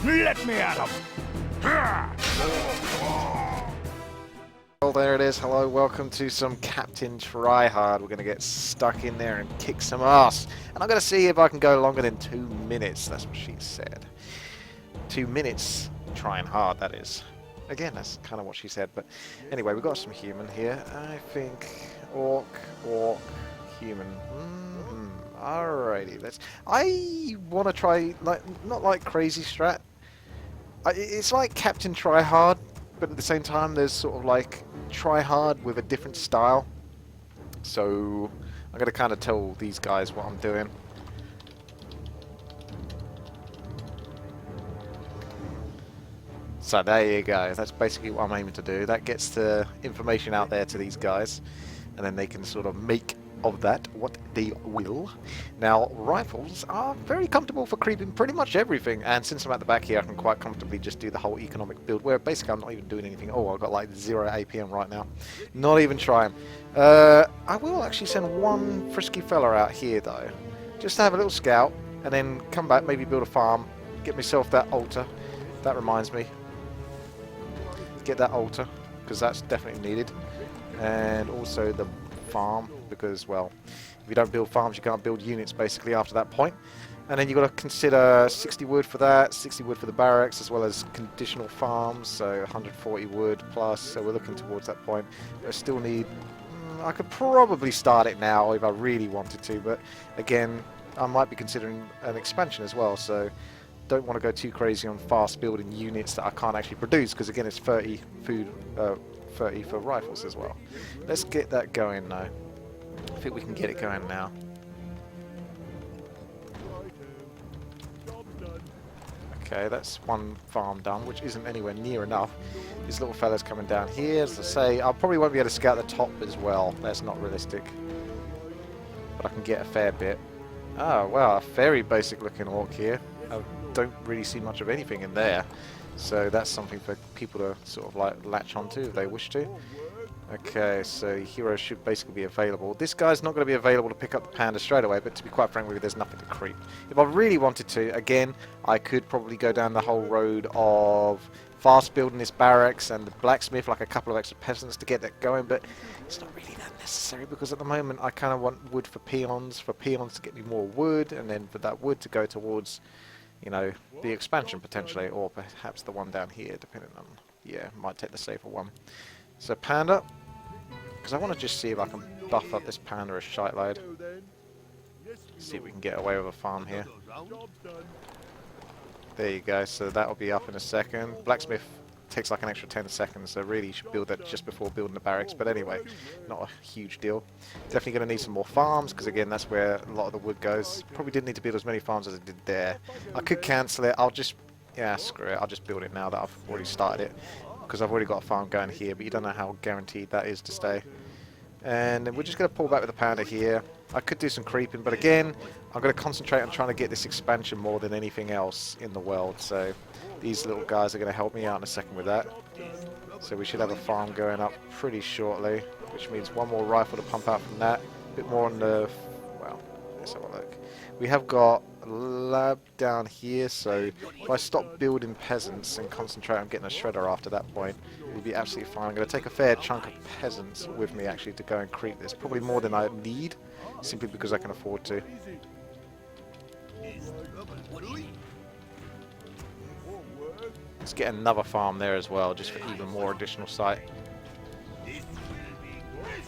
Let me at him! Well, there it is. Hello, welcome to some Captain TryHard. We're going to get stuck in there and kick some ass. And I'm going to see if I can go longer than 2 minutes. That's what she said. 2 minutes trying hard, that is. Again, that's kind of what she said. But anyway, we've got some human here. I think orc, human. Alrighty, let's... I want to try, not like crazy strat. It's like Captain TryHard, but at the same time there's sort of like TryHard with a different style. So I'm going to kind of tell these guys what I'm doing. So there you go, that's basically what I'm aiming to do. That gets the information out there to these guys, and then they can sort of make of that what they will. Now, rifles are very comfortable for creeping pretty much everything, and since I'm at the back here, I can quite comfortably just do the whole economic build, where basically I'm not even doing anything. Oh, I've got like 0 APM right now. Not even trying. I will actually send one frisky fella out here, though, just to have a little scout, and then come back, maybe build a farm, get myself that altar. That reminds me. Get that altar, because that's definitely needed. And also the farm, because, well, if you don't build farms, you can't build units basically after that point. And then you've got to consider 60 wood for that, 60 wood for the barracks, as well as conditional farms, so 140 wood plus, so we're looking towards that point. But I still need... I could probably start it now if I really wanted to, but again, I might be considering an expansion as well, so don't want to go too crazy on fast building units that I can't actually produce, because again it's 30 food, 30 for rifles as well. Let's get that going now. I think we can get it going now. Okay, that's one farm done, which isn't anywhere near enough. These little fellas coming down here, as I say, I probably won't be able to scout the top as well. That's not realistic. But I can get a fair bit. Oh, wow, a very basic looking orc here. I don't really see much of anything in there. So that's something for people to sort of like latch onto if they wish to. Okay, so heroes should basically be available. This guy's not going to be available to pick up the panda straight away, but to be quite frank with you, there's nothing to creep. If I really wanted to, again, I could probably go down the whole road of fast building this barracks and the blacksmith, like a couple of extra peasants to get that going, but it's not really that necessary, because at the moment I kind of want wood for peons to get me more wood, and then for that wood to go towards, you know, the expansion potentially, or perhaps the one down here, depending on, yeah, might take the safer one. So panda, because I want to just see if I can buff up this panda a shite load. See if we can get away with a farm here. There you go, so that'll be up in a second. Blacksmith takes like an extra 10 seconds, so really you should build that just before building the barracks, but anyway, not a huge deal. Definitely going to need some more farms, because again, that's where a lot of the wood goes. Probably didn't need to build as many farms as I did there. I could cancel it, I'll just, yeah, screw it, I'll just build it now that I've already started it, because I've already got a farm going here, but you don't know how guaranteed that is to stay. And we're just going to pull back with the panda here. I could do some creeping, but again, I'm going to concentrate on trying to get this expansion more than anything else in the world. So these little guys are going to help me out in a second with that. So we should have a farm going up pretty shortly, which means one more rifle to pump out from that. A bit more on the... well, let's have a look. We have got a lab down here, so if I stop building peasants and concentrate on getting a shredder after that point, we'll be absolutely fine. I'm going to take a fair chunk of peasants with me actually to go and creep this. Probably more than I need, simply because I can afford to. Let's get another farm there as well, just for even more additional site.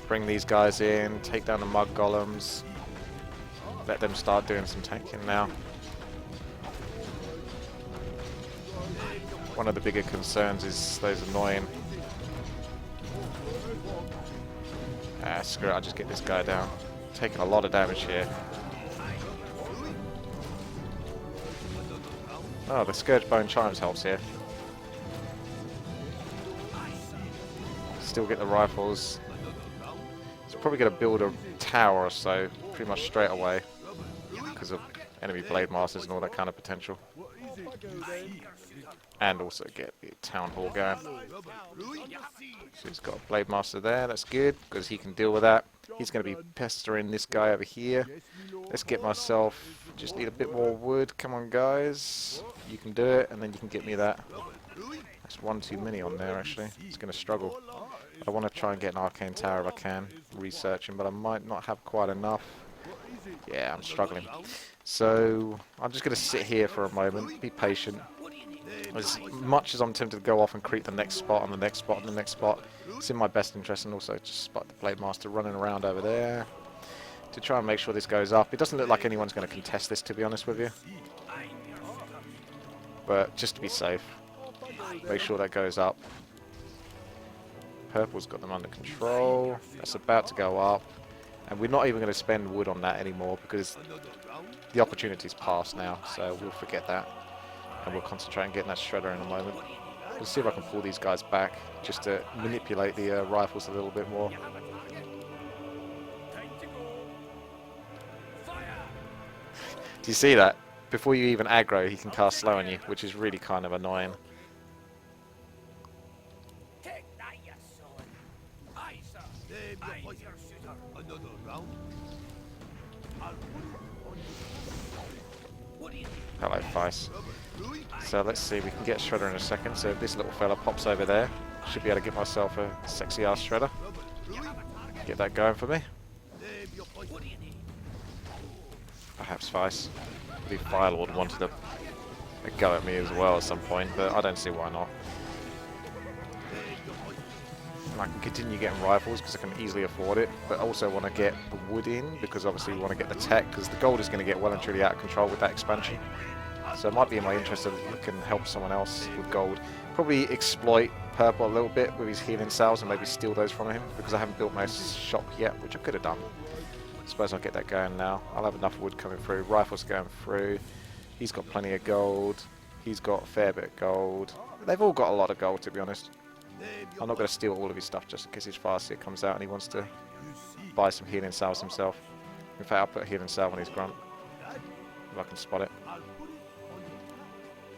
Bring these guys in, take down the mud golems. Let them start doing some tanking now. One of the bigger concerns is those annoying... ah, screw it, I'll just get this guy down. Taking a lot of damage here. Oh, the Scourge Bone Chimes helps here. Still get the rifles. It's probably going to build a tower or so, pretty much straight away, because of enemy blade masters and all that kind of potential. And also get the town hall going. So he's got a blade master there, that's good, because he can deal with that. He's going to be pestering this guy over here. Let's get myself, just need a bit more wood, come on guys. You can do it, and then you can get me that. That's one too many on there, actually. It's going to struggle. I want to try and get an arcane tower if I can, researching, but I might not have quite enough. Yeah, I'm struggling. So, I'm just going to sit here for a moment, be patient. As much as I'm tempted to go off and creep the next spot and the next spot and the next spot, it's in my best interest, and also just spot the Blade Master running around over there to try and make sure this goes up. It doesn't look like anyone's going to contest this, to be honest with you. But just to be safe, make sure that goes up. Purple's got them under control. That's about to go up. And we're not even going to spend wood on that anymore because the opportunity's passed now, so we'll forget that. And we'll concentrate on getting that shredder in a moment. We'll see if I can pull these guys back just to manipulate the rifles a little bit more. Do you see that? Before you even aggro, he can cast slow on you, which is really kind of annoying. Hello, Vice. So let's see, we can get Shredder in a second. So if this little fella pops over there, should be able to get myself a sexy ass Shredder. Get that going for me. Perhaps Vice. The Firelord wanted a go at me as well at some point, but I don't see why not. And I can continue getting rifles because I can easily afford it, but also want to get the wood in because obviously we want to get the tech because the gold is going to get well and truly out of control with that expansion. So it might be in my interest to look and help someone else with gold. Probably exploit Purple a little bit with his healing cells and maybe steal those from him because I haven't built my shop yet, which I could have done. I suppose I'll get that going now. I'll have enough wood coming through. Rifles going through. He's got plenty of gold. He's got a fair bit of gold. They've all got a lot of gold, to be honest. I'm not going to steal all of his stuff just in case his Farseer comes out and he wants to buy some healing cells himself. In fact, I'll put a healing cell on his grunt. If I can spot it.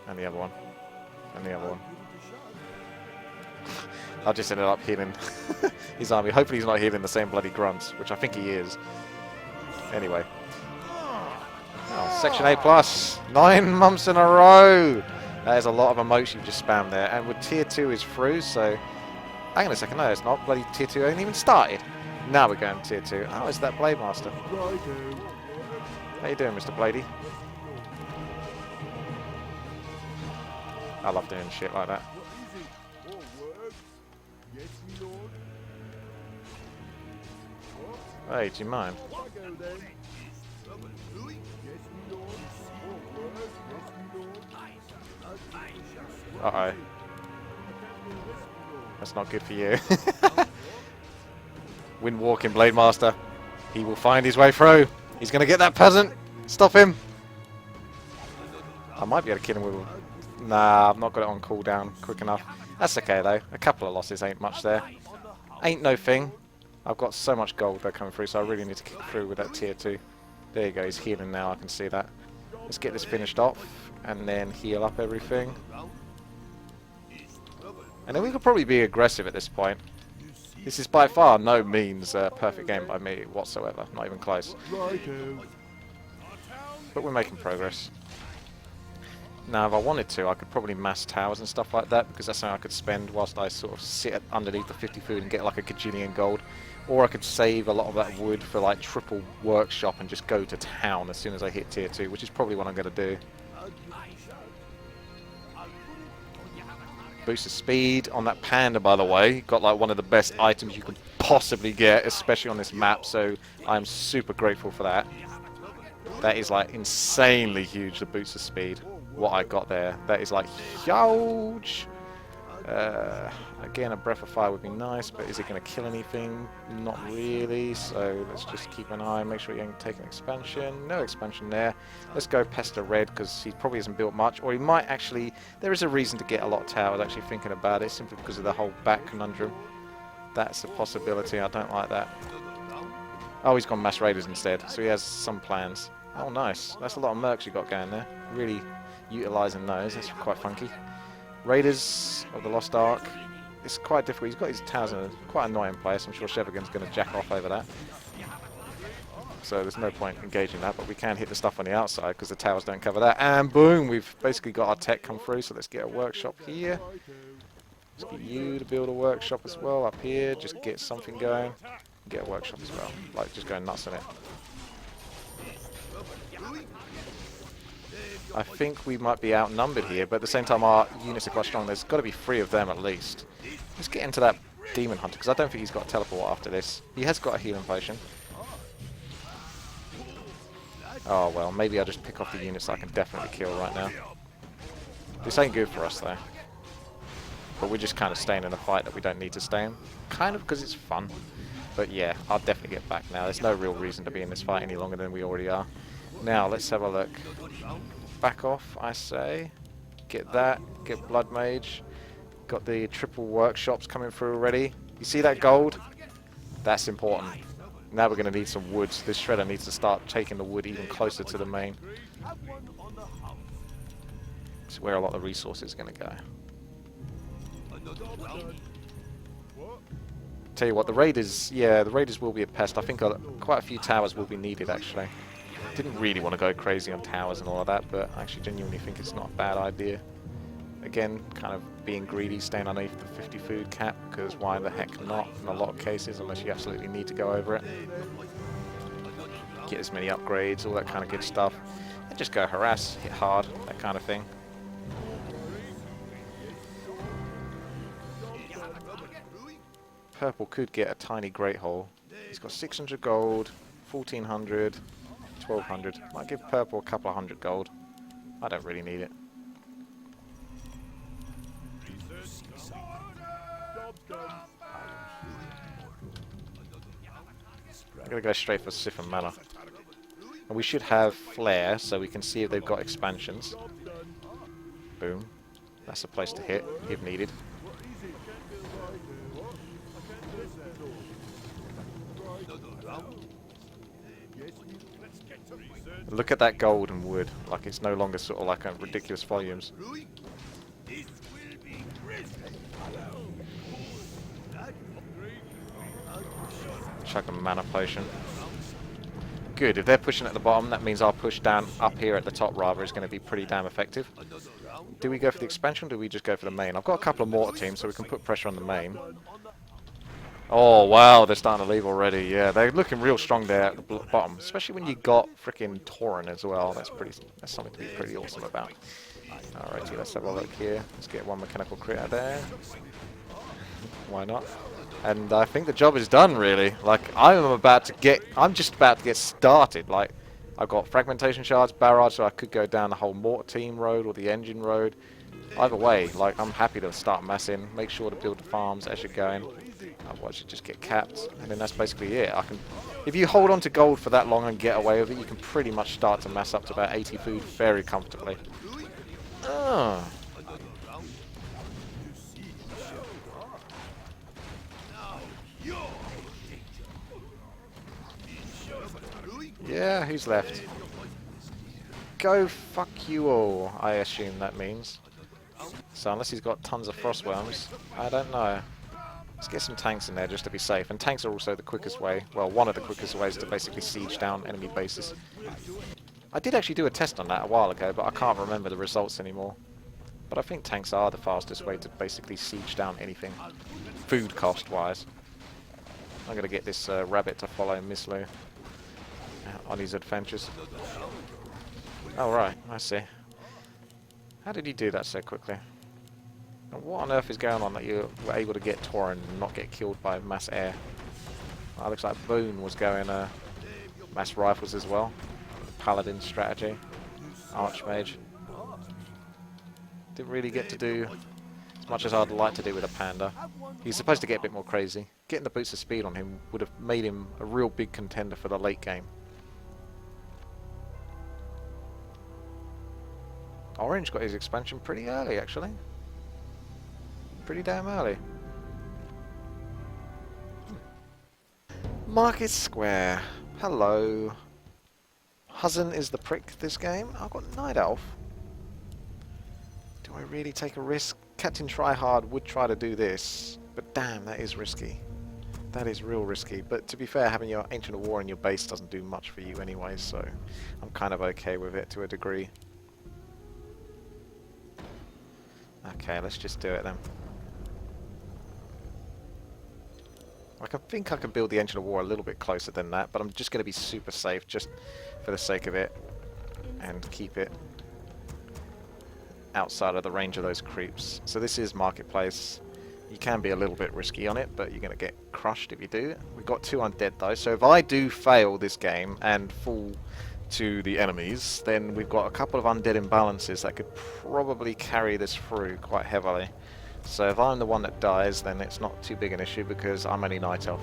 And the other one. And the other one. I just ended up healing his army. Hopefully he's not healing the same bloody grunts, which I think he is. Anyway. Oh, Section A+. 9 months in a row! That is a lot of emotes you've just spammed there. And with Tier 2 is through, so... Hang on a second, no it's not. Bloody Tier 2 ain't even started. Now we're going to Tier 2. How is that Blade Master? How you doing, Mr. Bladey? I love doing shit like that. Hey, do you mind? Uh-oh. That's not good for you. Wind walking Blade Master. He will find his way through. He's going to get that peasant. Stop him. I might be able to kill him with a... Nah, I've not got it on cooldown quick enough. That's okay though. A couple of losses ain't much there. Ain't no thing. I've got so much gold there coming through, so I really need to kick through with that Tier 2. There you go, he's healing now, I can see that. Let's get this finished off, and then heal up everything. And then we could probably be aggressive at this point. This is by far no means a perfect game by me whatsoever, not even close. But we're making progress. Now, if I wanted to, I could probably mass towers and stuff like that, because that's how I could spend whilst I sort of sit underneath the 50 food and get like a gajillion gold. Or I could save a lot of that wood for like triple workshop and just go to town as soon as I hit Tier 2, which is probably what I'm going to do. Boost of speed on that panda, by the way. Got like one of the best items you could possibly get, especially on this map, so I'm super grateful for that. That is like insanely huge, the boost of speed. What I got there, that is like huge. Again, a breath of fire would be nice, but is it going to kill anything? Not really, so let's just keep an eye, make sure you don't take an expansion. No expansion there. Let's go Pester Red, because he probably hasn't built much, or he might actually... There is a reason to get a lot of towers, actually thinking about it, simply because of the whole back conundrum. That's a possibility, I don't like that. Oh, he's gone Mass Raiders instead, so he has some plans. Oh, nice. That's a lot of mercs you got going there. Really utilising those, that's quite funky. Raiders of the Lost Ark. It's quite difficult. He's got his towers in a quite annoying place. I'm sure Shevagan's going to jack off over that. so there's no point engaging that, but we can hit the stuff on the outside because the towers don't cover that. And boom, we've basically got our tech come through, so let's get a workshop here. Let's get you to build a workshop as well up here, just get something going. Get a workshop as well, like just going nuts on it. I think we might be outnumbered here, but at the same time our units are quite strong. There's got to be 3 of them at least. Let's get into that Demon Hunter, because I don't think he's got a teleport after this. He has got a healing potion. Oh well, maybe I'll just pick off the units I can definitely kill right now. This ain't good for us though. But we're just kind of staying in a fight that we don't need to stay in. Kind of because it's fun. But yeah, I'll definitely get back now. There's no real reason to be in this fight any longer than we already are. Now, let's have a look. Back off, I say. Get that. Get Blood Mage. Got the triple workshops coming through already. You see that gold? That's important. Now we're going to need some woods. This shredder needs to start taking the wood even closer to the main. It's where a lot of resources are going to go. Tell you what, the raiders, yeah, the raiders will be a pest. I think quite a few towers will be needed actually. Didn't really want to go crazy on towers and all of that, but I actually genuinely think it's not a bad idea. Again, kind of being greedy, staying underneath the 50 food cap, because why the heck not in a lot of cases, unless you absolutely need to go over it. Get as many upgrades, all that kind of good stuff. And just go harass, hit hard, that kind of thing. Purple could get a tiny great hole. He's got 600 gold, 1400, 1200. Might give purple a couple of hundred gold. I don't really need it. I'm gonna go straight for Sif and Mana. And we should have Flare, so we can see if they've got expansions. Boom. That's a place to hit, if needed. Look at that gold and wood, like it's no longer sort of like a ridiculous volumes. Chuck a mana potion. Good, if they're pushing at the bottom, that means our push down up here at the top rather is going to be pretty damn effective. Do we go for the expansion or do we just go for the main? I've got a couple of mortar teams so we can put pressure on the main. Oh wow, they're starting to leave already. Yeah, they're looking real strong there at the bottom, especially when you got freaking Tauren as well. That's something to be pretty awesome about. Alrighty, let's have a look here. Let's get one mechanical crit out there. Why not? And I think the job is done really. Like I'm just about to get started. Like I've got fragmentation shards, barrage, so I could go down the whole mortar team road or the engine road. Either way, like I'm happy to start massing. Make sure to build the farms as you're going. Otherwise you just get capped, and then that's basically it. If you hold on to gold for that long and get away with it, you can pretty much start to mass up to about 80 food very comfortably. Oh. Yeah, who's left? Go fuck you all, I assume that means. So unless he's got tons of frostworms, I don't know. Let's get some tanks in there just to be safe. And tanks are also the quickest way, well, one of the quickest ways to basically siege down enemy bases. I did actually do a test on that a while ago, but I can't remember the results anymore. But I think tanks are the fastest way to basically siege down anything, food cost-wise. I'm going to get this rabbit to follow Mislu on his adventures. Oh right, I see. How did he do that so quickly? And what on earth is going on that you were able to get Tauren and not get killed by mass air? Well, looks like Boone was going mass rifles as well. Paladin strategy. Archmage. Didn't really get to do as much as I'd like to do with a panda. He's supposed to get a bit more crazy. Getting the boots of speed on him would have made him a real big contender for the late game. Orange got his expansion pretty early actually. Pretty damn early. Market Square. Hello. Huzzen is the prick this game. I've got Night Elf. Do I really take a risk? Captain TryHard would try to do this, but damn, that is risky. That is real risky, but to be fair, having your Ancient of War in your base doesn't do much for you anyway, so I'm kind of okay with it to a degree. Okay, let's just do it then. I think I can build the Ancient of War a little bit closer than that, but I'm just going to be super safe just for the sake of it and keep it outside of the range of those creeps. So this is Marketplace. You can be a little bit risky on it, but you're going to get crushed if you do. We've got 2 undead though, so if I do fail this game and fall to the enemies, then we've got a couple of undead imbalances that could probably carry this through quite heavily. So if I'm the one that dies, then it's not too big an issue because I'm only Night Elf.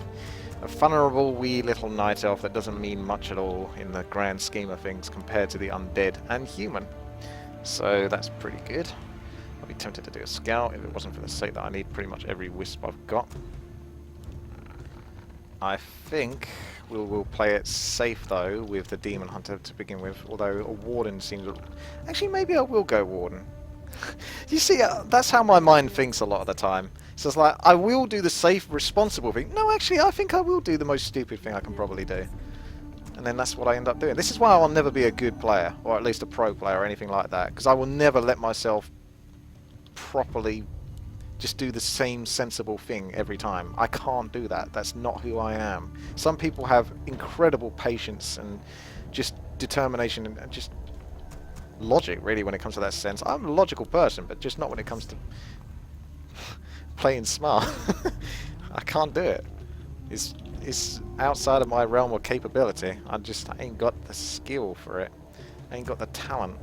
A vulnerable wee little Night Elf that doesn't mean much at all in the grand scheme of things compared to the undead and human. So that's pretty good. I'd be tempted to do a scout if it wasn't for the sake that I need pretty much every wisp I've got. I think we'll play it safe though with the Demon Hunter to begin with, although a Warden seems... Actually, maybe I will go Warden. You see, that's how my mind thinks a lot of the time. So it's like, I will do the safe, responsible thing. No, actually, I think I will do the most stupid thing I can probably do. And then that's what I end up doing. This is why I'll never be a good player, or at least a pro player or anything like that, because I will never let myself properly just do the same sensible thing every time. I can't do that. That's not who I am. Some people have incredible patience and just determination and just logic, really, when it comes to that sense. I'm a logical person, but just not when it comes to playing smart. I can't do it. It's outside of my realm of capability. I ain't got the skill for it. I ain't got the talent.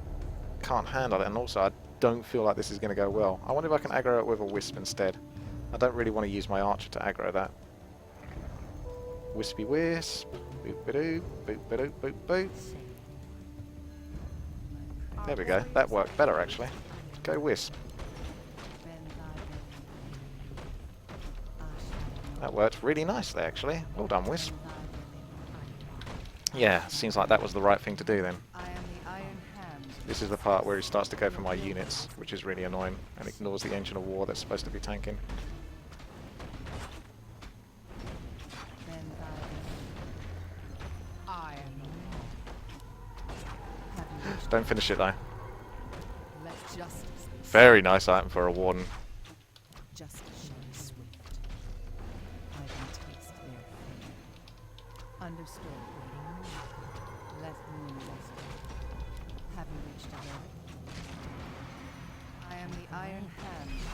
Can't handle it, and also I don't feel like this is going to go well. I wonder if I can aggro it with a wisp instead. I don't really want to use my archer to aggro that. Wispy wisp. Boop-a-doo, boop-a-doo, boop-boop. There we go. That worked better, actually. Go wisp. That worked really nicely, actually. Well done, wisp. Yeah, seems like that was the right thing to do then. This is the part where he starts to go for my units, which is really annoying, and ignores the Ancient of War that's supposed to be tanking. Don't finish it though. Very nice item for a Warden.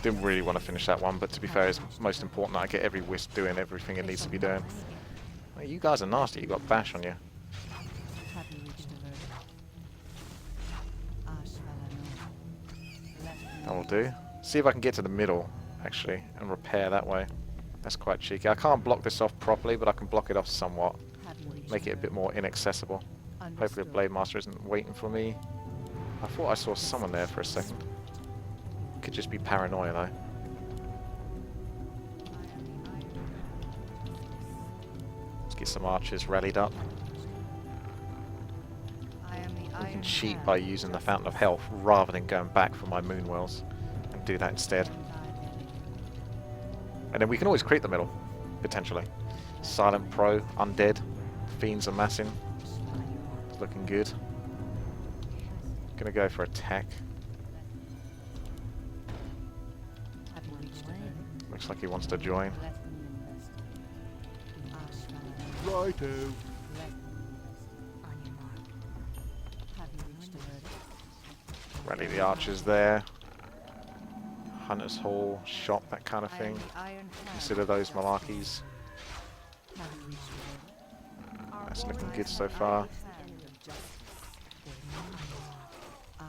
Didn't really want to finish that one, but to be fair, it's most important that I get every wisp doing everything it needs to be doing. Well, you guys are nasty, you got bash on you. That'll do. See if I can get to the middle, actually, and repair that way. That's quite cheeky. I can't block this off properly, but I can block it off somewhat. Make it a bit more inaccessible. Hopefully the Blade Master isn't waiting for me. I thought I saw someone there for a second. Could just be paranoia though. Let's get some archers rallied up. We can cheat by using the Fountain of Health rather than going back for my Moonwells and do that instead. And then we can always creep the middle, potentially. Silent Pro, Undead, Fiends amassing. It's looking good. Gonna go for attack. Looks like he wants to join. Righto. Rally the archers there. Hunter's Hall, shop, that kind of thing. Consider those malarkeys. That's looking good so far. I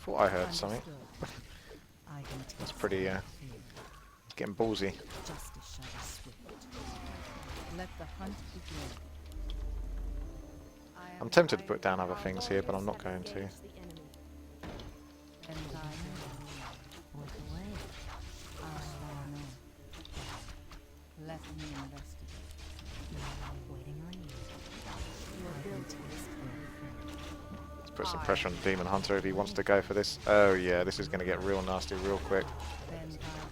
thought I heard something. That's pretty, getting ballsy. I'm tempted to put down other things here, but I'm not going to. Let's put some pressure on the Demon Hunter if he wants to go for this. Oh yeah, this is going to get real nasty real quick.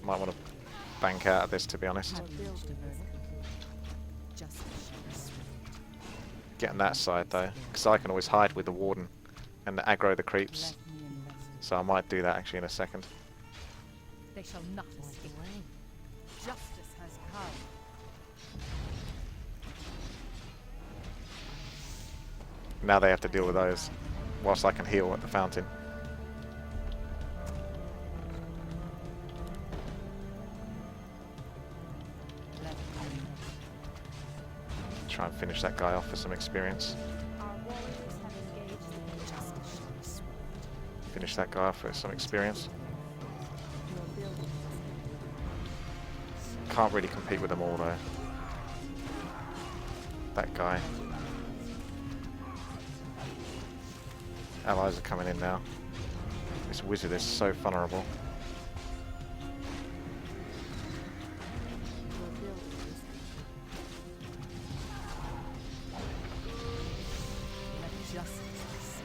Might want to bank out of this, to be honest. Get on that side though, because I can always hide with the warden and aggro the creeps. So I might do that actually in a second. They shall not escape. Justice has come. Now they have to deal with those, whilst I can heal at the fountain. Try and finish that guy off for some experience. Finish that guy off for some experience. Can't really compete with them all though. That guy. Allies are coming in now. This wizard is so vulnerable.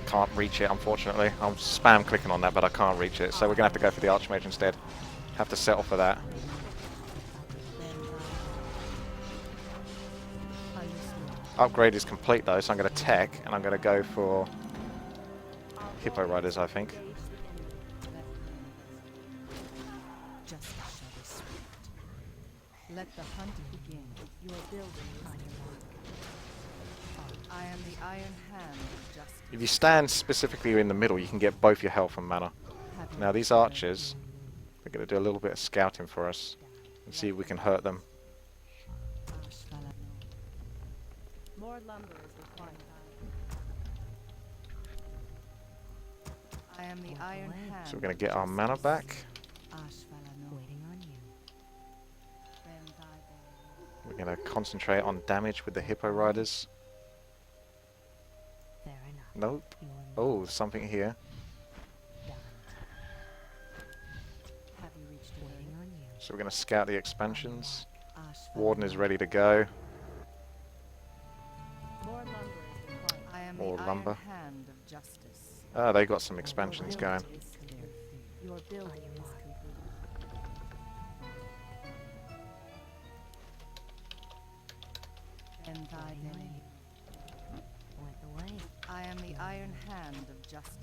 Can't reach it, unfortunately. I'm spam clicking on that, but I can't reach it. So we're going to have to go for the Archmage instead. Have to settle for that. Upgrade is complete though, so I'm going to tech, and I'm going to go for Hippo Riders, I think. Let the hunt begin. You are building on your mark. I am the Iron Hand of Justice. If you stand specifically in the middle, you can get both your health and mana. Now these archers, they're going to do a little bit of scouting for us and see if we can hurt them. More lumber is required. I am the Iron Hand. So we're going to get our mana back. We're going to concentrate on damage with the Hippo Riders. Nope. Oh, something here. So we're going to scout the expansions. Warden is ready to go. More lumber. Ah, they got some expansions going. I am the Iron Hand of Justice.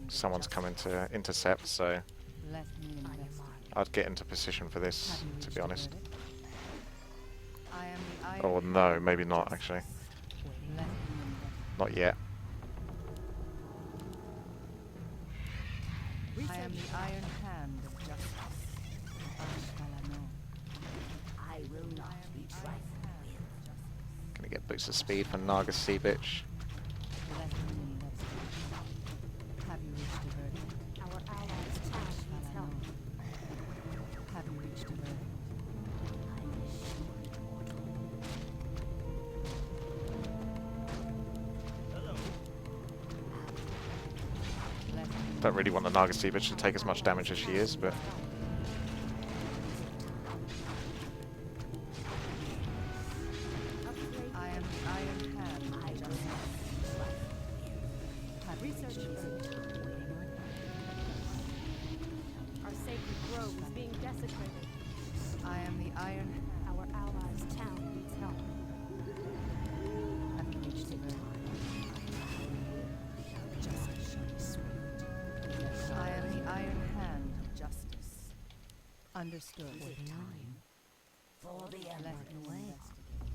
Someone's coming to intercept, so I'd get into position for this, to be honest. Oh no, maybe not actually. Not yet. I am the Iron Hand of Justice. I will not be trifled with. Gonna get boosts of speed for Naga Sea Bitch. Have you reached a verdict? Our allies' town needs help. Have you reached a verdict? Don't really want the Naga Sea Bitch to take as much damage as she is, but I am the Iron Hand of Justice. Have research our sacred grove is being desecrated. I am the Iron Hand. Our allies' town needs help. Have you reached a verdict? Justice shall be swift. I am the Iron Hand of Justice. Understood. For the Emerald Way.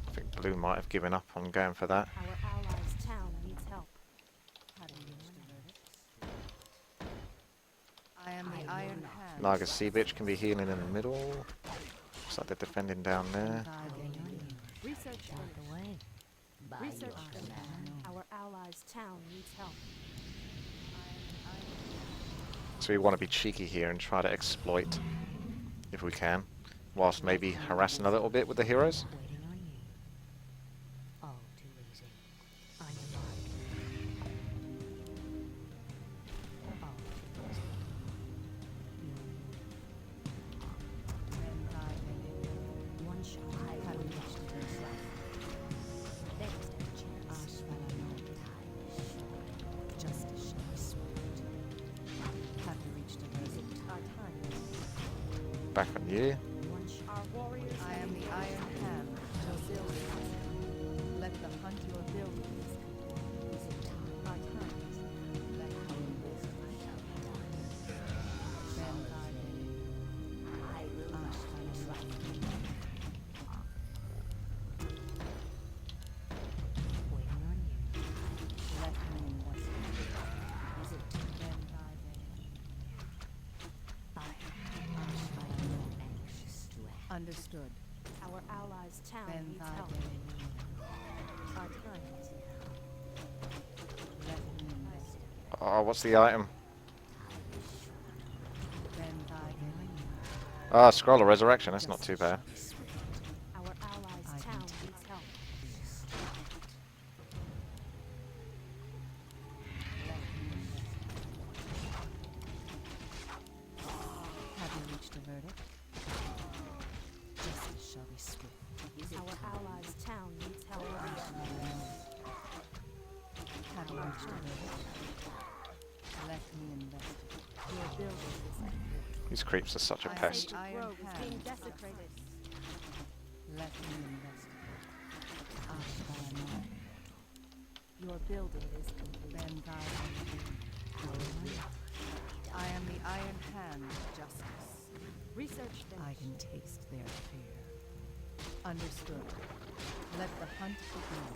I think Blue might have given up on going for that. Our allies' town needs help. Have you reached a verdict? I am the Iron Hand. Naga Sea Bitch can be healing in the middle. Looks like they're defending down there. Research the way. Research our allies' town needs help. So we want to be cheeky here and try to exploit, if we can, whilst maybe harassing a little bit with the heroes. back on you. Our warriors. I am the Iron Hand. Your buildings. Let the hunt your buildings. Our turns. Let the I will not strike. Waiting on you. Let me investigate. Is it then dive in? Understood. Our allies' town Ben needs help. Our turns. Let me investigate. Oh, what's the item? Ben dive in. Ah, Scroll of Resurrection. That's not too bad. Our allies' town needs help. Have you reached a verdict? Justice shall be swift. Our allies' town needs help. Have you reached a verdict? Let me investigate. Your building is complete. These creeps are such a pest. Sacred grove is being desecrated. Let me investigate. Ashbalamon. Your building is complete. Ben I am the Iron Hand of Justice. Research I finished. can taste their fear. Understood. Let the hunt begin.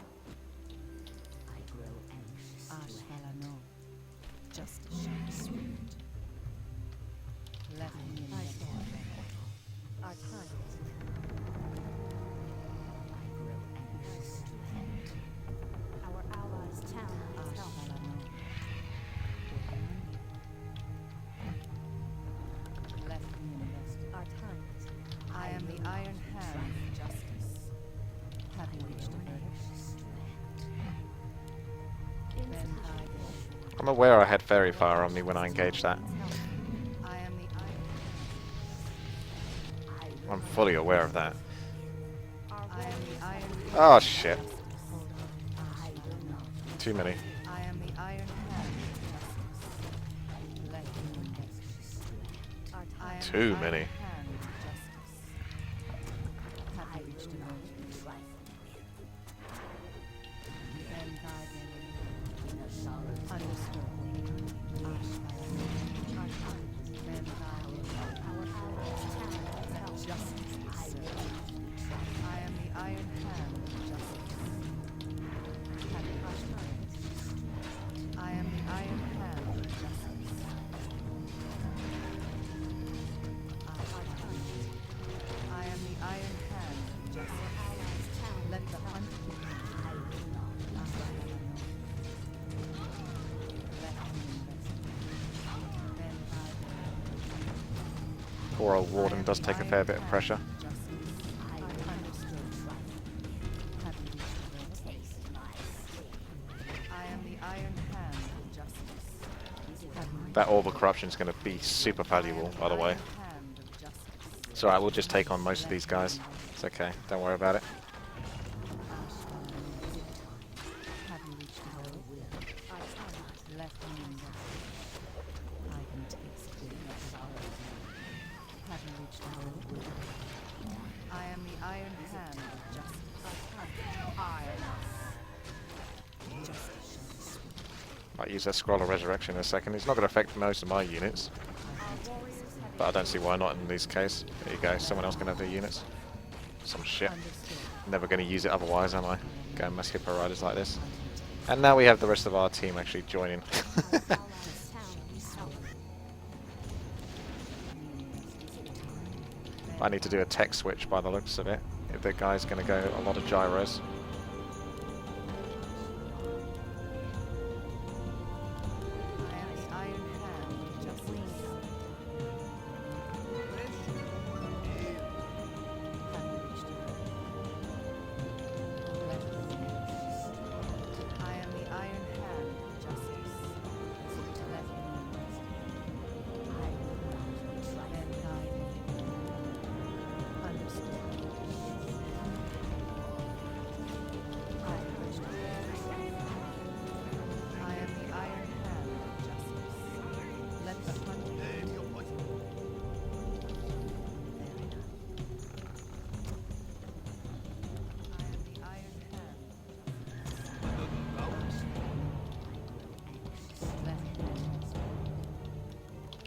I grow anxious. Ashbalamon. Justice shall be swift. Let me investigate. Our turns. I grow anxious to end. Our allies' town needs help. Ashbalamon. Let me investigate. Our turns. I am the Iron Hand of Justice. Have you reached a verdict? Ben dive in. I'm aware I had Fairy Fire on me when I engaged that. I am the Iron. I'm fully aware of that. I am the Iron. Oh shit. Too many. I am the Iron Hand of Justice. Let me investigate. I am Too the many. Iron Hand of Justice. Have you reached a verdict? Ben dive in. Understood. Our turns. Ben dive in. Our allies' town needs help. Justice is served. I am the Iron Hand of Justice. Have you reached a verdict? I am the Iron Hand of Justice. Our turns. I am the Iron Hand of Justice. Allies' town Let needs the help. hunt begin. Poor old Warden does take a fair bit of pressure. That Orb of Corruption is going to be super valuable, by the way. It's alright, we'll just take on most of these guys. It's okay, don't worry about it. I am the Iron Hand of Justice. Might use that Scroll of Resurrection in a second. It's not going to affect most of my units, but I don't see why not in this case. There you go, someone else can have their units. Some shit. Never going to use it otherwise, am I? Go and mess Hippo Riders like this. And now we have the rest of our team actually joining. I need to do a tech switch by the looks of it, if the guy's going to go a lot of gyros. I am the Iron Hand of Justice. I am the Iron Hand of Justice. Let me Understood.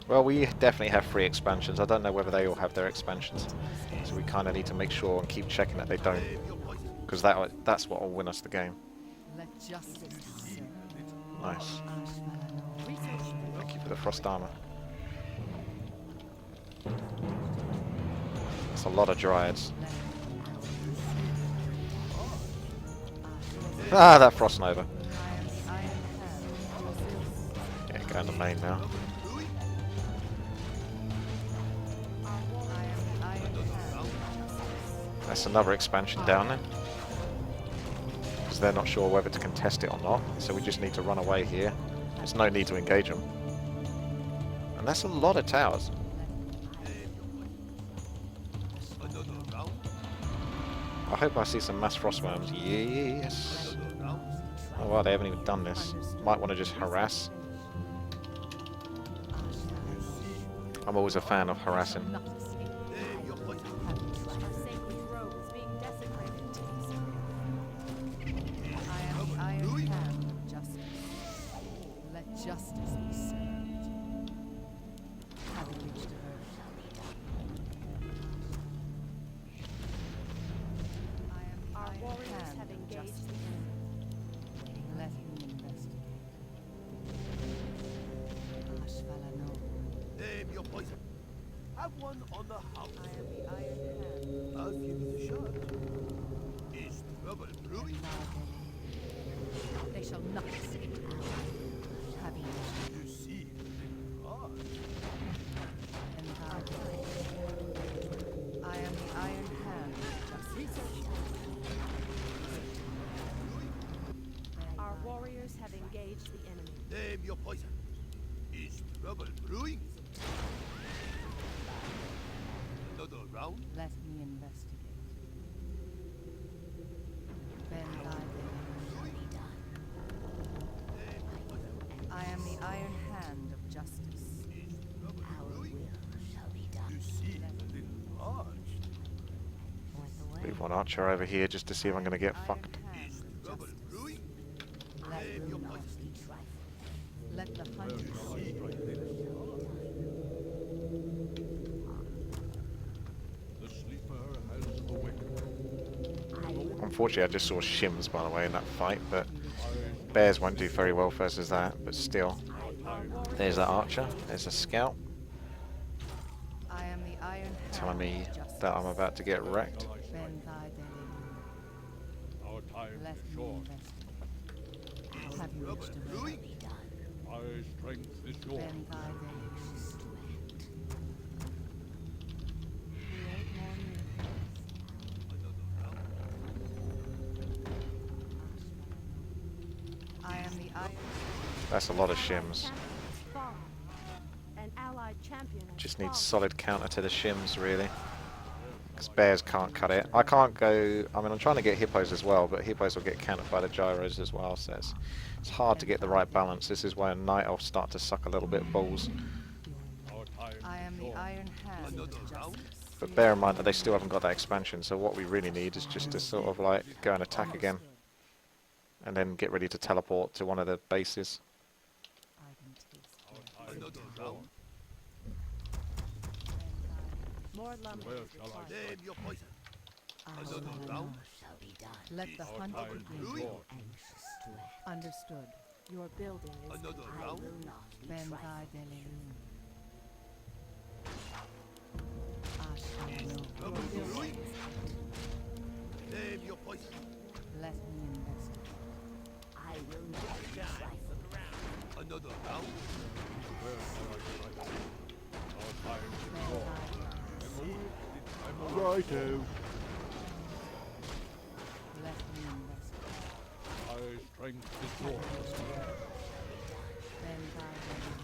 Well, we definitely have 3 expansions. I don't know whether they all have their expansions. So we kind of need to make sure and keep checking that they don't. Because that's what will win us the game. Let justice be served. Nice. Research. Thank you for the frost armor. That's a lot of dryads. Ah, that frost nova. Yeah, going to main now. That's another expansion down there. Because they're not sure whether to contest it or not. So we just need to run away here. There's no need to engage them. And that's a lot of towers. I hope I see some mass frostworms. Yes. Oh wow, they haven't even done this. Might want to just harass. I'm always a fan of harassing. Our sacred grove is being desecrated. I am the iron hand of justice. Let justice be served. Having reached earth. I am the Our iron warriors hand have of engaged justice. the enemy. Let me investigate. Ashvalano. Name your poison. Have one on the house. I am the iron hand. I'll give you the shot. Is trouble brewing? They shall not escape. Having You see, hard. I am the iron hand of justice. Our warriors have engaged the enemy. Name your poison. Is trouble brewing? Another round? Let me investigate. Bend thy will. I am the iron hand of justice. You see, enlarged. Move one archer over here just to see if I'm going to get Iron fucked. hand Is of trouble justice. brewing? Let Name will your not poison. be trifled. Let the hunter You see, enlarged. The sleeper has awakened. Unfortunately, I just saw shims, by the way, in that fight, but bears won't do very well versus that, but still. There's that archer, there's a scout, I am the iron hand telling me of justice. that I'm about to get wrecked. Bend thy delirium. Our time Let is me short. investigate. Have you reached a Brewing? My strength is short. Bend thy delirium. Create more miracles. I am the iron. That's a lot of shims. An allied champion has Just needs fallen. solid counter to the shims, really. Because bears can't cut it. I can't go... I mean, I'm trying to get hippos as well, but hippos will get countered by the gyros as well, so it's hard to get the right balance. This is where night elves start to suck a little bit of balls. Our time I am is the short. iron hand of justice. But bear in mind that they still haven't got that expansion, so what we really need is just to sort of like go and attack again. And then get ready to teleport to one of the bases. I can taste Our time is Another short. round? More lumber Where is shall I required. Name your poison. Another Ashvalano. round? Let the Our hunt time is begin. brewing? short. Understood. Your building is Another round? Bend thy delirium. Ashvalano. Trouble brewing? Name your poison. Let me investigate. Another round? Where shall I strike? Our time is Bend short. thy I'm a righto. Let me investigate. My strength is short. Bend thy delirium.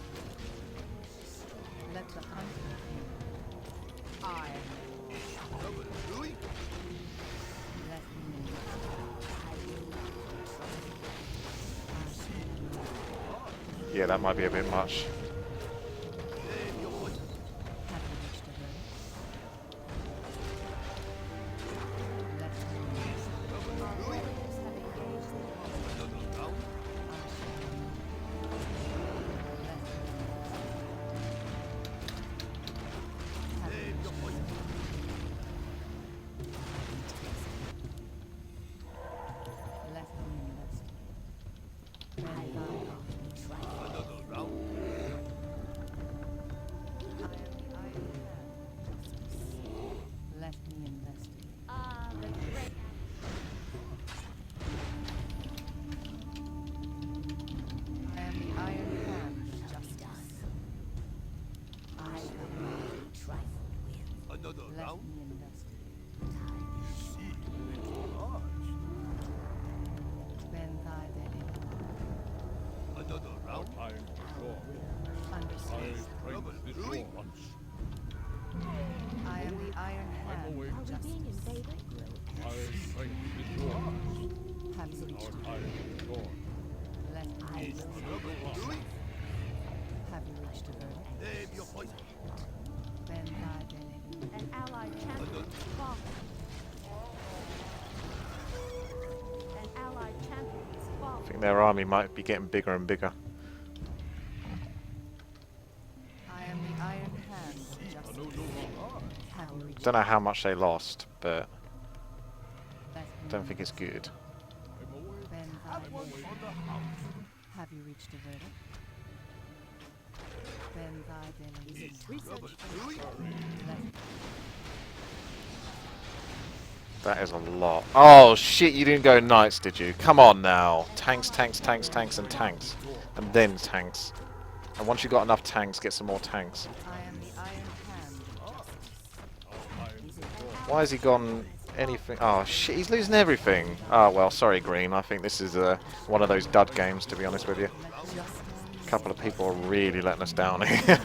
Let the hunt begin. I Trouble brewing? let me investigate. Yeah, that might be a bit much. Name your poison. Have you reached a verdict? Let me investigate. Trouble Our brewing? warriors have engaged the enemy. Another round? Let me investigate. trained this war once. I am the Iron Hand awake. of Are we justice. being invaded? I trained this war once. Have you reached Our time is gone. Let me Have you reached a verdict? Ben Laden. An allied champion is fallen. An allied champion is I fallen. think their army might be getting bigger and bigger. I am the Iron Hand of justice. Have you reached Don't know how much they lost, but Let don't think it's good. Ben Laden. Have you reached a verdict? Ben Laden. Research Let That is a lot. Oh shit, you didn't go knights, did you? Come on now. Tanks, tanks, tanks, tanks, and tanks. And then tanks. And once you got enough tanks, get some more tanks. I am the Iron Hand of justice. Why has he gone anything? Oh shit, he's losing everything. Oh well, sorry Green. I think this is one of those dud games, to be honest with you. Let justice. A couple of people are really letting us down here.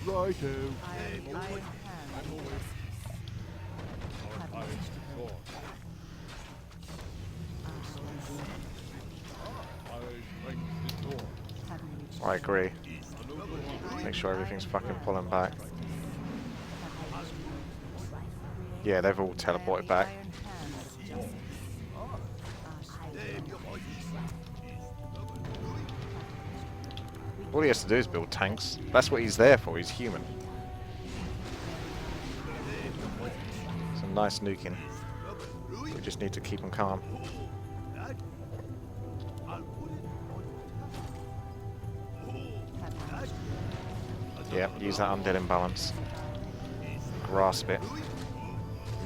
Righto. I am the Iron Hand of justice. Have you reached a verdict? I trained this war. Have you reached I agree. Make sure everything's fucking pulling back. Yeah, they've all teleported back. All he has to do is build tanks. That's what he's there for. He's human. Some nice nuking. We just need to keep him calm. Yeah, use that undead imbalance. Grasp it.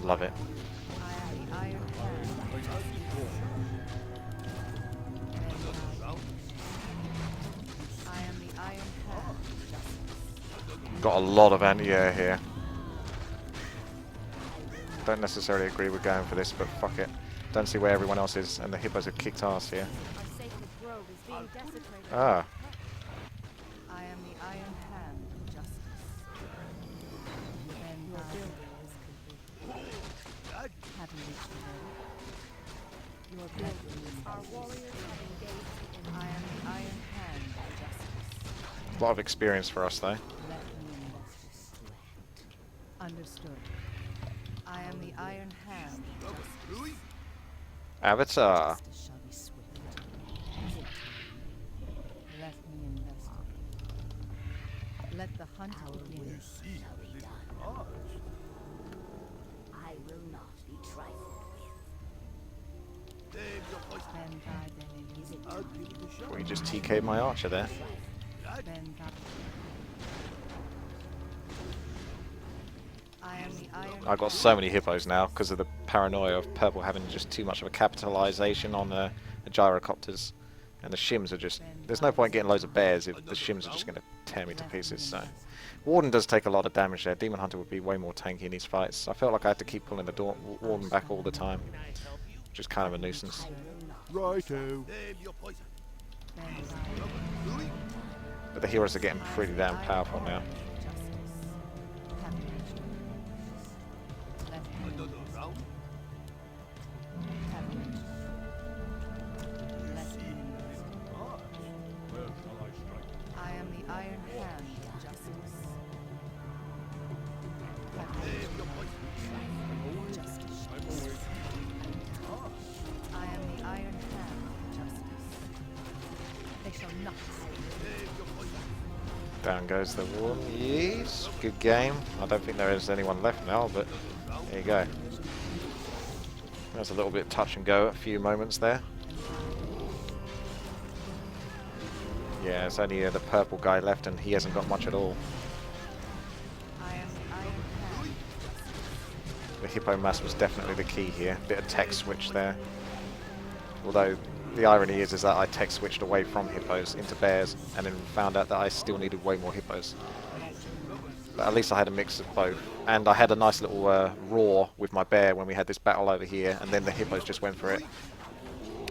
Love it. Got a lot of anti-air here. Don't necessarily agree with going for this, but fuck it. Don't see where everyone else is, and the hippos have kicked ass here. Our sacred grove is being desecrated. Ah, I am the Iron Hand of justice. And your building is complete. Have you reached the verdict? Your building is Our warriors have engaged in I am the Iron Hand of justice. a lot of experience for us though. Let me invest. Understood. I am the Iron Hand of justice. Avatar. Justice shall be swift. Let me invest. Let the hunt begin. I will not be trifled with. Ben Garden. We just TK'd my archer there. Ben Garden. I am the Iron I've got so many hippos now because of the paranoia of purple having just too much of a capitalization on the gyrocopters. And the shims are just... There's no point getting loads of bears if the shims are just going to tear me to pieces, so... Warden does take a lot of damage there. Demon Hunter would be way more tanky in these fights. I felt like I had to keep pulling the Warden back all the time. Which is kind of a nuisance. Righto. Ben Garden. But the heroes are getting pretty damn powerful now. Where shall I strike? I am the Iron Hand of justice. Justice. I'm awake. I am the Iron Hand of justice. They shall not escape. Down goes the Warden. Yes, good game. I don't think there is anyone left now, but there you go. There's a little bit touch and go, a few moments there. Yeah, it's only the purple guy left and he hasn't got much at all. I am the Iron Hand. The hippo mass was definitely the key here. Bit of tech switch there. Although the irony is that I tech switched away from hippos into bears and then found out that I still needed way more hippos. But at least I had a mix of both. And I had a nice little roar with my bear when we had this battle over here, and then the hippos just went for it.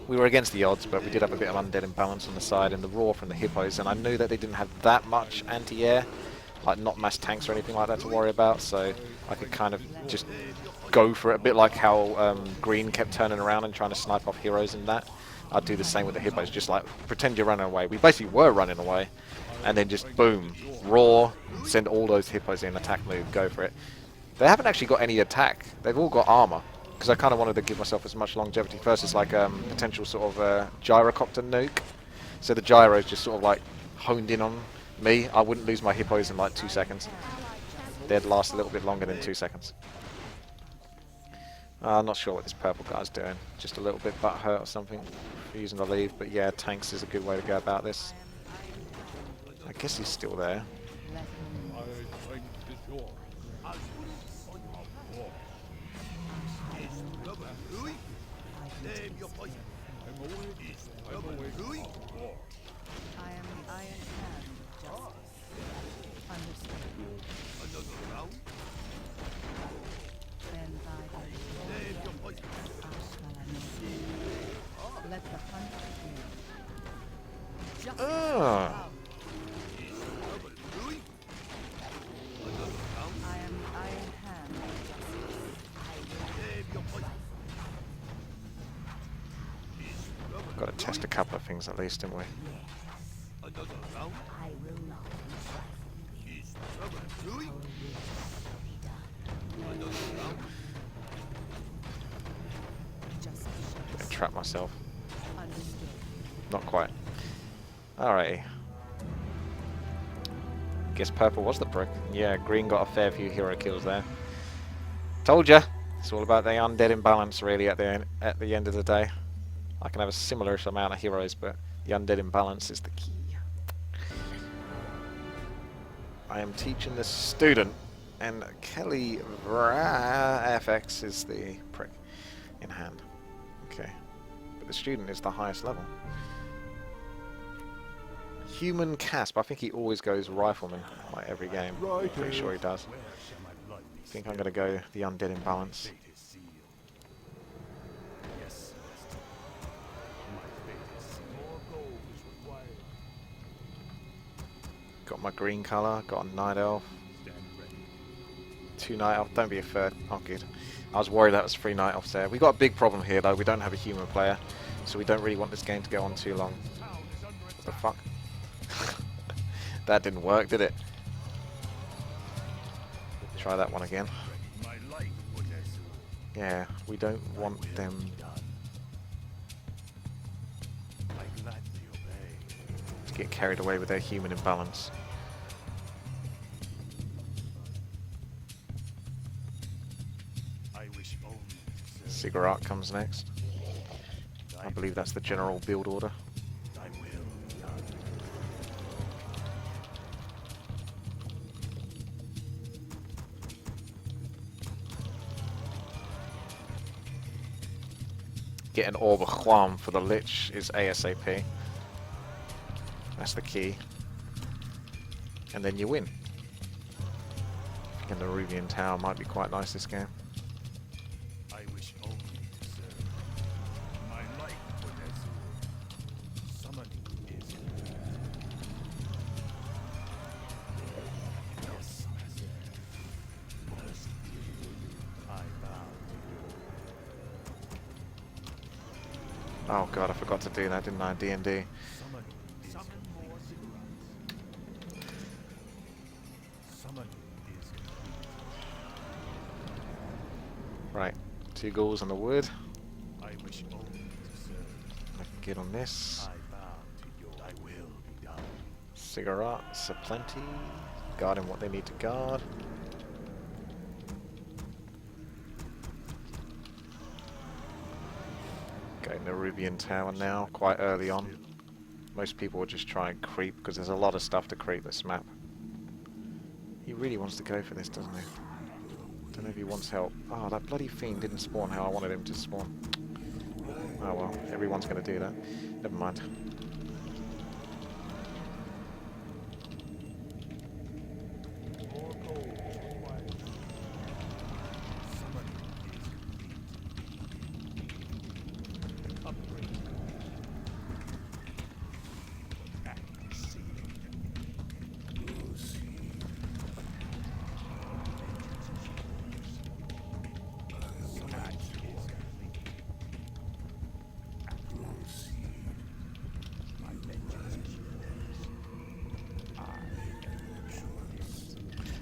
We were against the odds, but we did have a bit of undead imbalance on the side and the roar from the hippos, and I knew that they didn't have that much anti-air, like not mass tanks or anything like that to worry about, so I could kind of just go for it, a bit like how Green kept turning around and trying to snipe off heroes and that. I'd do the same with the hippos, just like pretend you're running away. We basically were running away, and then just boom, roar, send all those hippos in, attack move, go for it. They haven't actually got any attack, they've all got armor, because I kind of wanted to give myself as much longevity. First it's like potential sort of gyrocopter nuke, so the gyro is just sort of like honed in on me. I wouldn't lose my hippos in like 2 seconds. They'd last a little bit longer than 2 seconds. I'm not sure what this purple guy's doing. Just a little bit butthurt or something for using the leave. But yeah, tanks is a good way to go about this. I guess he's still there. My strength is yours. I'm awake. I'm awake. I am the Iron Hand of Justice. Understood. Then by the let the hunt begin. Justice Ah. I am the Iron Hand of Justice. Got to test a couple of things at least, didn't we? Gonna trap myself. Understood. Not quite. Alrighty. Guess purple was the prick. Yeah, green got a fair few hero kills there. Told ya! It's all about the undead imbalance really at the end of the day. I can have a similar amount of heroes, but the undead imbalance is the key. I am teaching the student, and Kelly FX is the prick in hand. Okay. But the student is the highest level. Human Casp, I think he always goes rifleman like every game. I'm pretty sure he does. I think I'm going to go the undead imbalance. Got my green colour, got a night elf. 2 night elf, don't be a third. Oh good. I was worried that was 3 night elves there. We got a big problem here though, we don't have a human player. So we don't really want this game to go on too long. What the fuck? That didn't work, did it? Try that one again. Yeah, we don't want them to get carried away with their human imbalance. Cigarette comes next. I believe that's the general build order. Get an Orb of Huam for the Lich is ASAP. That's the key. And then you win. And the Rubian Tower might be quite nice this game. I wish only to serve. My life for Nezur. Summoning is yes, master. First, I bow to you. Oh god, I forgot to do that, didn't I? D&D. Summon more cigarettes. Summon is complete. Right, 2 ghouls on the wood. I wish only to serve. I can get on this. I bow to your. I will be done. Cigarettes are plenty. Guarding what they need to guard. Going to Rubian Tower now, quite early on. Most people will just try and creep because there's a lot of stuff to creep this map. He really wants to go for this, doesn't he? Don't know if he wants help. Oh, that bloody fiend didn't spawn how I wanted him to spawn. Oh well, everyone's going to do that. Never mind. More gold required. Summoning is complete. Upgrade.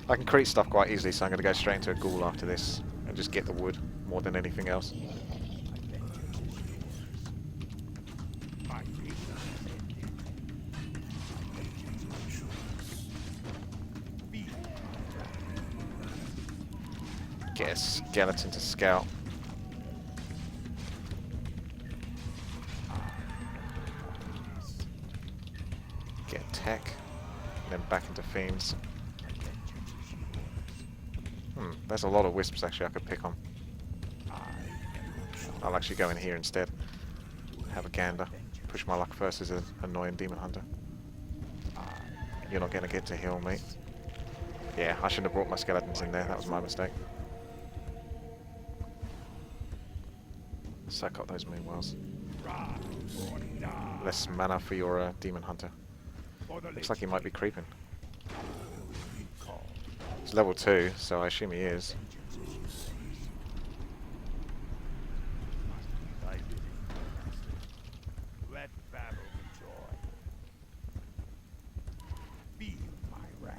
I can create stuff quite easily, so I'm going to go straight into a ghoul after this and just get the wood more than anything else. Get a skeleton to scout. Get tech, and then back into fiends. There's a lot of wisps actually I could pick on. I'll actually go in here instead. Have a gander. Push my luck first as an annoying demon hunter. You're not going to get to heal, mate. Yeah, I shouldn't have brought my skeletons in there. That was my mistake. Suck up those moonwells. Less mana for your demon hunter. Looks like he might be creeping. He's level 2, so I assume he is. Let battle joy. Feel my wrath.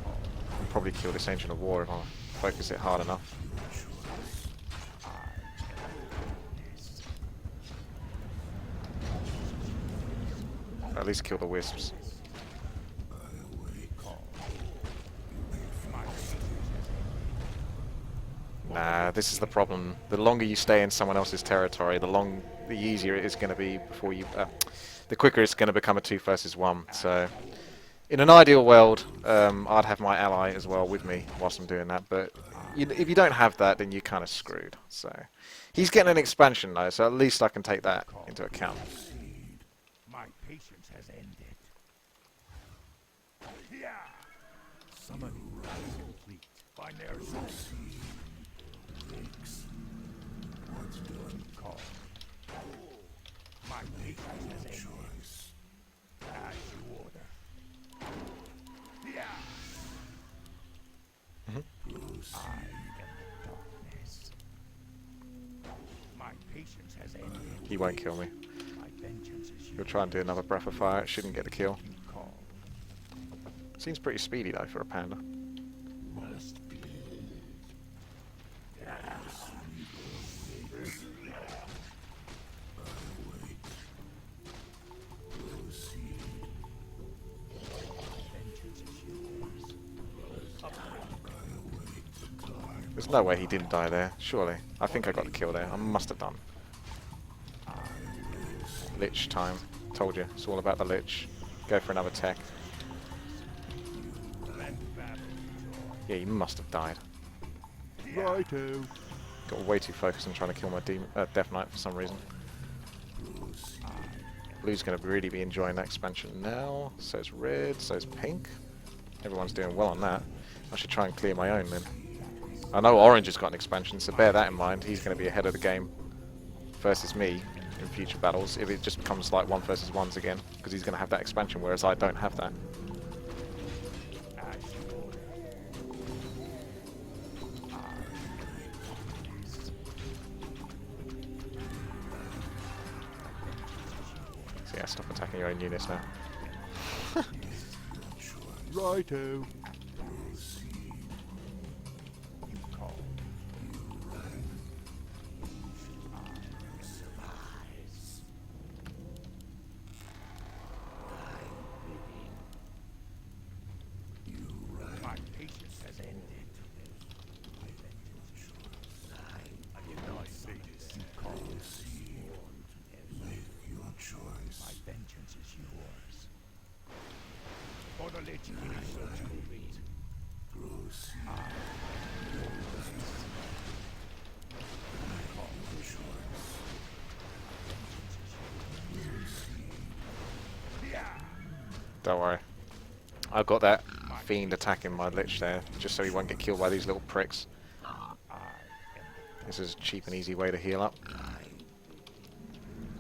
I'll probably kill this Ancient of War if I focus it hard enough. At least kill the wisps. Nah, this is the problem. The longer you stay in someone else's territory, the easier it is going to be before you... the quicker it's going to become a 2 versus 1. So, in an ideal world, I'd have my ally as well with me whilst I'm doing that. But if you don't have that, then you're kind of screwed. So, he's getting an expansion though, so at least I can take that into account. My patience has ended. Yeah. Summoning is complete. By their source. What's done? Call. My patience has ended. As you order. Yeah. I am the darkness. My patience has ended. He won't kill me. My vengeance is He'll try and do another breath of fire. It shouldn't get the kill. Seems pretty speedy though for a panda. There's no way he didn't die there, surely. I think I got the kill there. I must have done. Lich time. Told you, it's all about the Lich. Go for another tech. Yeah, he must have died. Righto. Got way too focused on trying to kill my Death Knight for some reason. Blue's going to really be enjoying that expansion now. So's red, so's pink. Everyone's doing well on that. I should try and clear my own then. I know orange has got an expansion, so bear that in mind. He's going to be ahead of the game versus me in future battles if it just becomes like 1 versus 1s again, because he's going to have that expansion, whereas I don't have that. So yeah, stop attacking your own units now. Righto. Don't worry. I've got that fiend attacking my Lich there, just so he won't get killed by these little pricks. This is a cheap and easy way to heal up.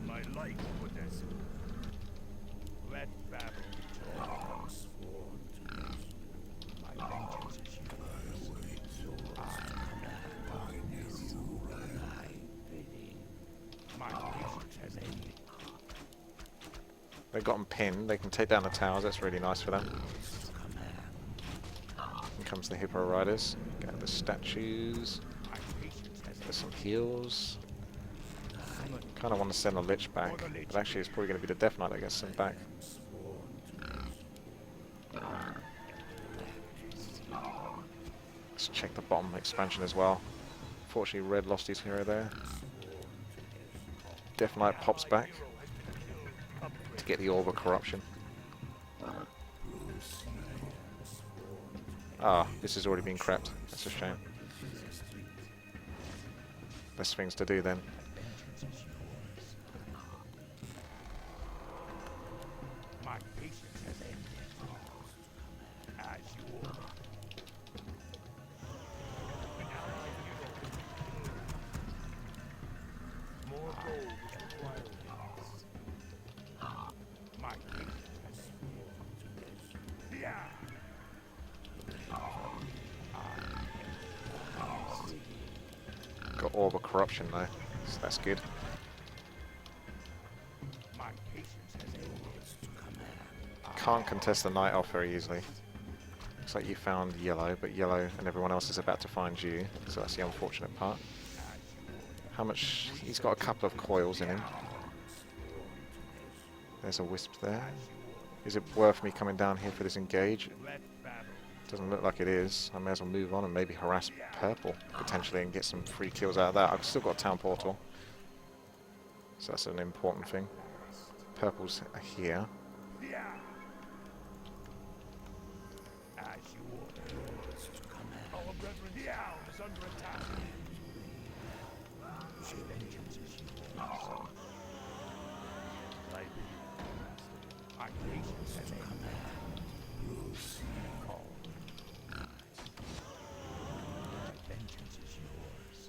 My life for this. Let battle joy. My vengeance is yours. My patience has ended. They've got them pinned. They can take down the towers. That's really nice for them. Here comes the Hippo Riders. Get the statues. There's some heals. Kind of want to send the Lich back, but actually it's probably going to be the Death Knight that gets sent back. Let's check the bottom expansion as well. Fortunately, Red lost his hero there. Death Knight pops back to get the Orb of Corruption. Ah, this has already been crept. That's a shame. Less things to do then. My patience has ended. As you order. More gold is required. My patience has ended. Yeah. Got Orb of Corruption though, so that's good. My patience has ended. Can't contest the Night Elf very easily. Looks like you found Yellow, but Yellow and everyone else is about to find you, so that's the unfortunate part. How much? He's got a couple of coils in him. There's a Wisp there. Is it worth me coming down here for this engage? Let battle. Doesn't look like it is. I may as well move on and maybe harass Purple, potentially, and get some free kills out of that. I've still got Town Portal, so that's an important thing. Purple's here. Yeah. As you order. Our brethren town is under attack. Vengeance is yours. My patience has ended. Call. Vengeance is yours.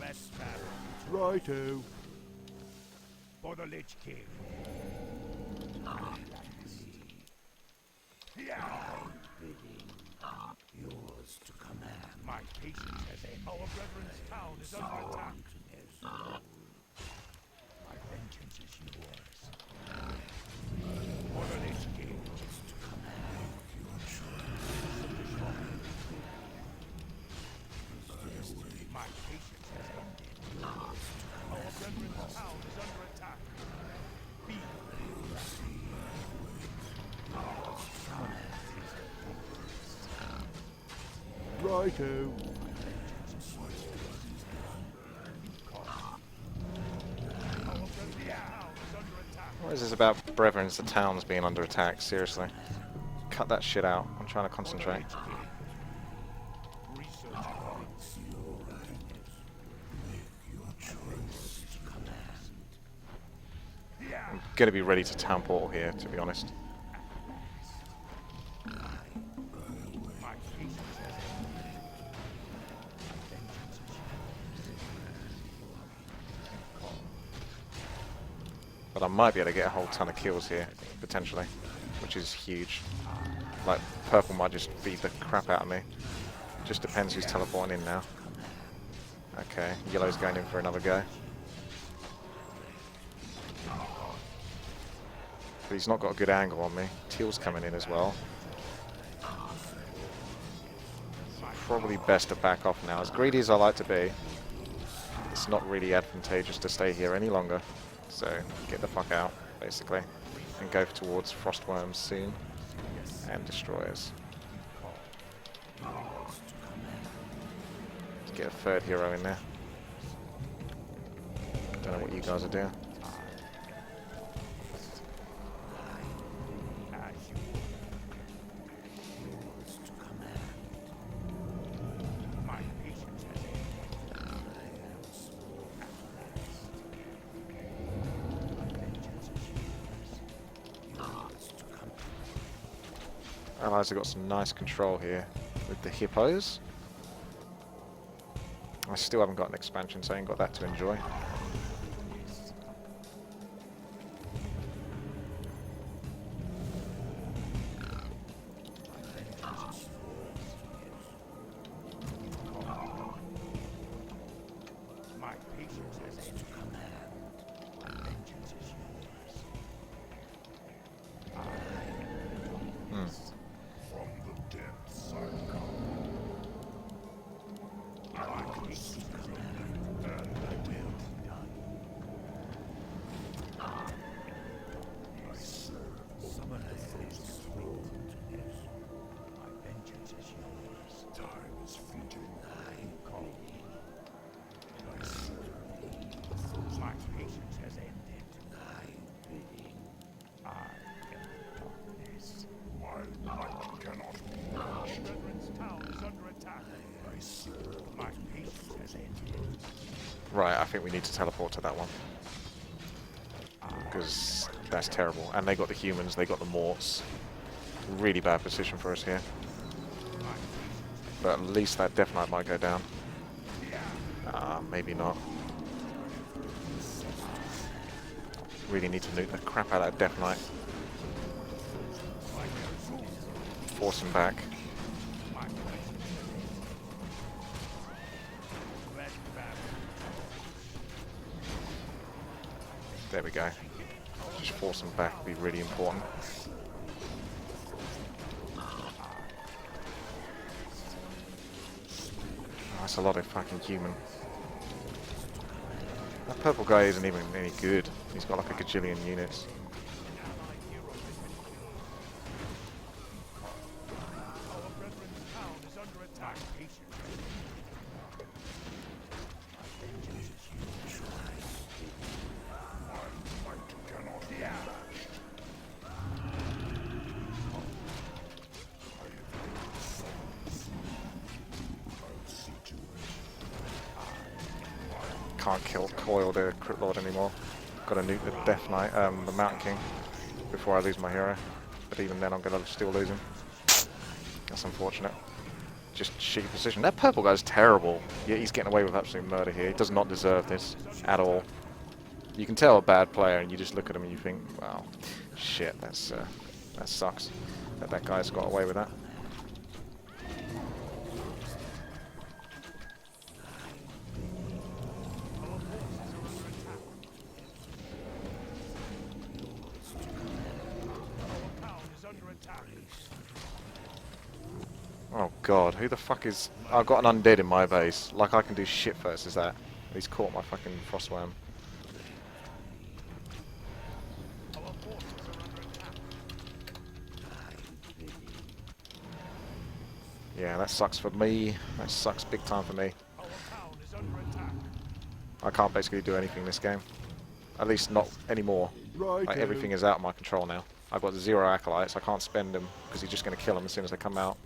Let's battle. Righto. For the Lich King. Yeah. Yours to command. My patience has ended. Our brethren's town is under attack. My vengeance is yours. For the Lich King. To command. My patience has ended. Our brethren's town is under attack. Be Righto. What is this about Brethren's the towns being under attack? Seriously. Cut that shit out. I'm trying to concentrate. I'm gonna be ready to Town Portal here, to be honest. But I might be able to get a whole ton of kills here, potentially, which is huge. Like, Purple might just beat the crap out of me. Just depends who's teleporting in now. Okay, Yellow's going in for another go. But he's not got a good angle on me. Teal's coming in as well. Probably best to back off now. As greedy as I like to be, it's not really advantageous to stay here any longer. So get the fuck out, basically, and go towards Frostworms soon and Destroyers. Let's get a third hero in there. Don't know what you guys are doing. Allies have got some nice control here with the hippos. I still haven't got an expansion, so I ain't got that to enjoy. Summon the foes to this. My vengeance is yours. Time is fleeting. I call me. My patience has ended. I am darkness. My light cannot be quenched. Brethren's town is under attack. My patience has ended. Right, I think we need to teleport to that one. Because that's terrible. And they got the humans, they got the morts. Really bad position for us here. But at least that Death Knight might go down. Maybe not. Really need to nuke the crap out of that Death Knight. Force him back. There we go. Just force him back would be really important. Oh, that's a lot of fucking human. That purple guy isn't even any good. He's got like a gajillion units. Our brethren's town is under attack. My vengeance is yours. My might cannot be matched. I'll see to it. Can't kill Coil the Crit Lord anymore. Gotta nuke the Death Knight, the Mountain King, before I lose my hero. But even then I'm gonna still lose him. That's unfortunate. Just shitty position. That purple guy's terrible. Yeah, he's getting away with absolute murder here. He does not deserve this at all. You can tell a bad player and you just look at him and you think, wow, shit, that sucks. That guy's got away with that. Oh god, who the fuck is... I've got an undead in my base. Like I can do shit first, is that? He's caught my fucking frostworm. Yeah, that sucks for me. That sucks big time for me. I can't basically do anything this game. At least not anymore. Like, everything is out of my control now. I've got 0 acolytes. I can't spend them because he's just going to kill them as soon as they come out.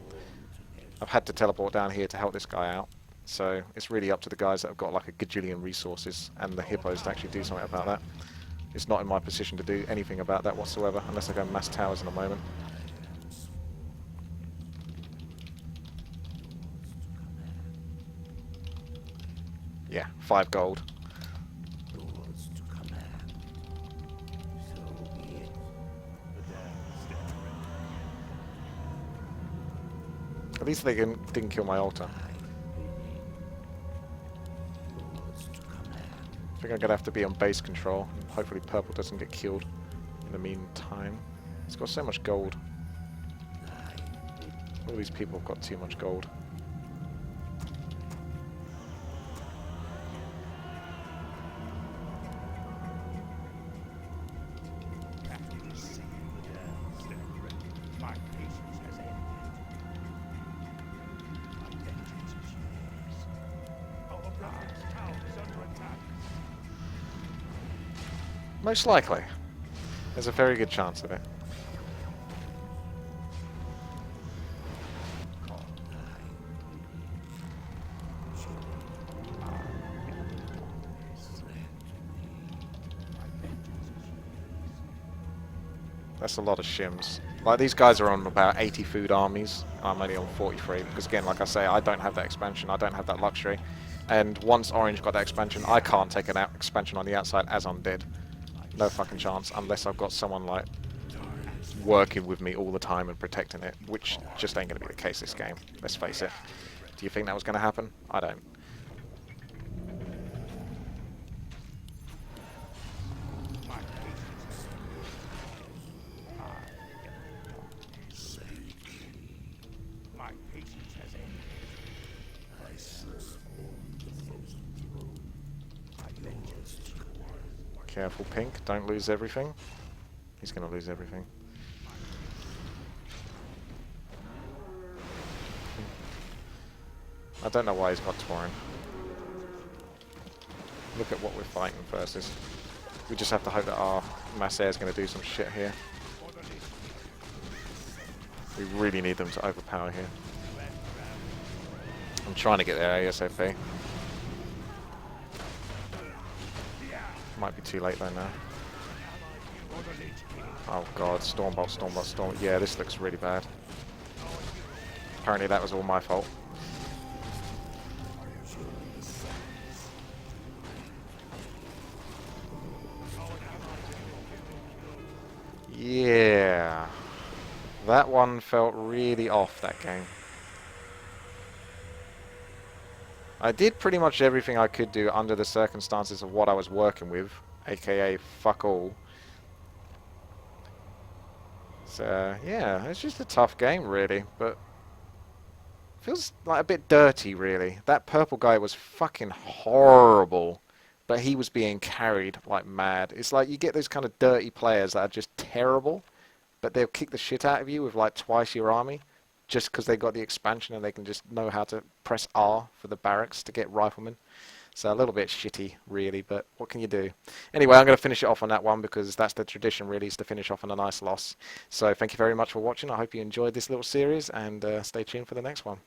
I've had to teleport down here to help this guy out. So it's really up to the guys that have got like a gajillion resources and the hippos to actually do something about that. It's not in my position to do anything about that whatsoever unless I go mass towers in a moment. Yeah, 5 gold. At least they didn't kill my altar. I think I'm gonna have to be on base control. Hopefully purple doesn't get killed in the meantime. It's got so much gold. All these people have got too much gold. Most likely. There's a very good chance of it. That's a lot of shims. Like, these guys are on about 80 food armies. I'm only on 43 because, again, like I say, I don't have that expansion. I don't have that luxury. And once Orange got that expansion, I can't take an expansion on the outside as undead. No fucking chance, unless I've got someone like working with me all the time and protecting it, which just ain't going to be the case this game. Let's face it. Do you think that was going to happen? I don't. Careful, Pink. Don't lose everything. He's going to lose everything. I don't know why he's got Tauren. Look at what we're fighting versus. We just have to hope that our mass air is going to do some shit here. We really need them to overpower here. I'm trying to get there ASAP. Might be too late though now. Oh god, Stormbolt, Stormbolt, Storm. Yeah, this looks really bad. Apparently that was all my fault. Yeah. That one felt really off, that game. I did pretty much everything I could do under the circumstances of what I was working with, aka fuck all. So, yeah, it's just a tough game, really, but feels like a bit dirty, really. That purple guy was fucking horrible, but he was being carried like mad. It's like you get those kind of dirty players that are just terrible, but they'll kick the shit out of you with like twice your army, just because they got the expansion and they can just know how to press R for the barracks to get riflemen. So a little bit shitty, really, but what can you do? Anyway, I'm going to finish it off on that one because that's the tradition, really, is to finish off on a nice loss. So thank you very much for watching. I hope you enjoyed this little series, and stay tuned for the next one.